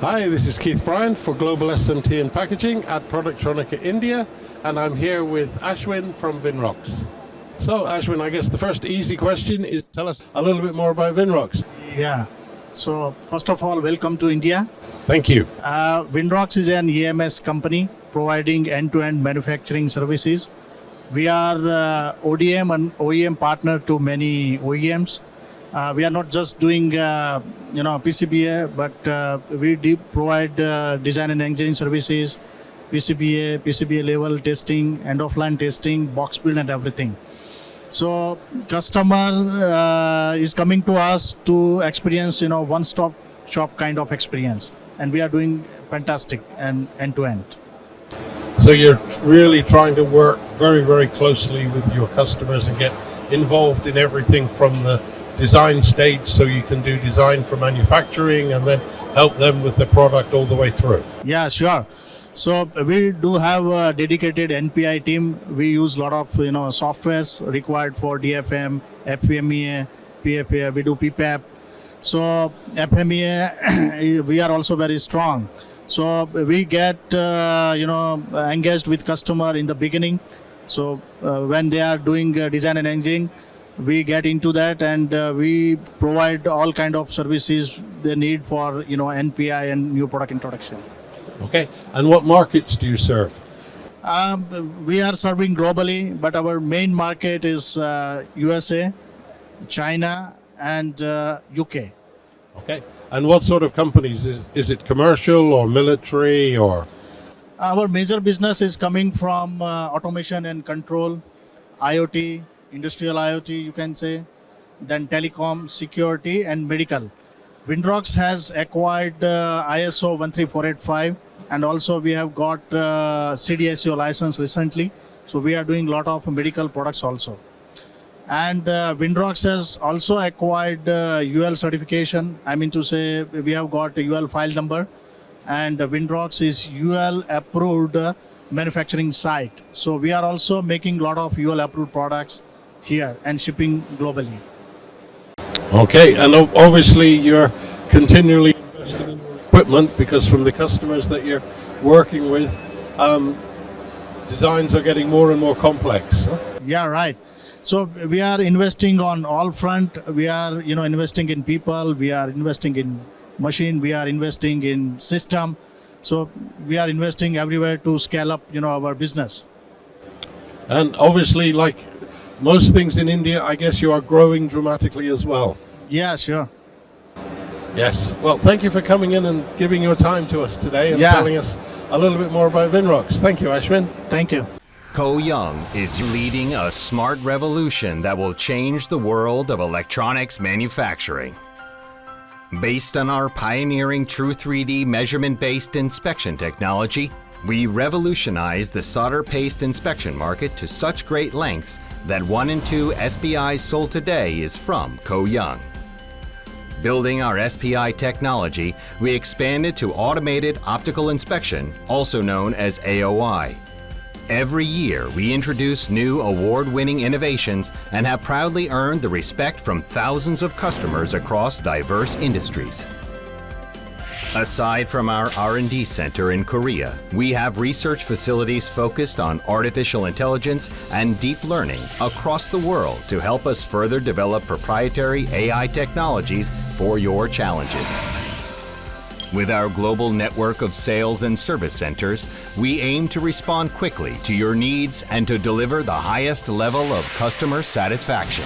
Hi, this is Keith Bryan for Global SMT and Packaging at Productronica India, and I'm here with Ashwin from Vinrox. So Ashwin, I guess the first easy question is tell us a little bit more about Vinrox. Yeah. So first of all, welcome to India. Thank you. Vinrox is an EMS company providing end-to-end manufacturing services. We are ODM and OEM partner to many OEMs. We are not just doing PCBA, but we provide design and engineering services, PCBA level testing, end-of-line testing, box build and everything. So customer is coming to us to experience one-stop shop kind of experience, and we are doing fantastic and end-to-end. So you're really trying to work very, very closely with your customers and get involved in everything from the design stage, so you can do design for manufacturing and then help them with the product all the way through. Yeah, sure. So we do have a dedicated NPI team. We use a lot of softwares required for DFM, FMEA, PFA. We do PPAP. So FMEA, we are also very strong. So we get engaged with customer in the beginning. So when they are doing design and engineering, we get into that, and we provide all kind of services they need for NPI and new product introduction. Okay, and what markets do you serve? We are serving globally, but our main market is USA, China, and UK. Okay, and what sort of companies? Is it commercial or military or? Our major business is coming from automation and control, IoT, industrial IoT, you can say, then telecom, security, and medical. Vinrox has acquired ISO 13485, and also we have got CDSO license recently. So we are doing a lot of medical products also. And Vinrox has also acquired UL certification. I mean to say, we have got a UL file number, and Vinrox is UL approved manufacturing site. So we are also making a lot of UL approved products here and shipping globally. Okay, and obviously you're continually investing in your equipment, because from the customers that you're working with, designs are getting more and more complex. Huh? Yeah, right. So we are investing on all front. We are investing in people, we are investing in machine, we are investing in system. So we are investing everywhere to scale up our business. And obviously, like most things in India, I guess you are growing dramatically as well. Yeah, sure. Yes. Well, thank you for coming in and giving your time to us today and telling us a little bit more about Vinrox. Thank you, Ashwin. Thank you. Ko Young is leading a smart revolution that will change the world of electronics manufacturing. Based on our pioneering True 3D measurement-based inspection technology, we revolutionized the solder paste inspection market to such great lengths that 1 in 2 SPIs sold today is from Ko Young. Building our SPI technology, we expanded to automated optical inspection, also known as AOI. Every year, we introduce new award-winning innovations and have proudly earned the respect from thousands of customers across diverse industries. Aside from our R&D center in Korea, we have research facilities focused on artificial intelligence and deep learning across the world to help us further develop proprietary AI technologies for your challenges. With our global network of sales and service centers, we aim to respond quickly to your needs and to deliver the highest level of customer satisfaction.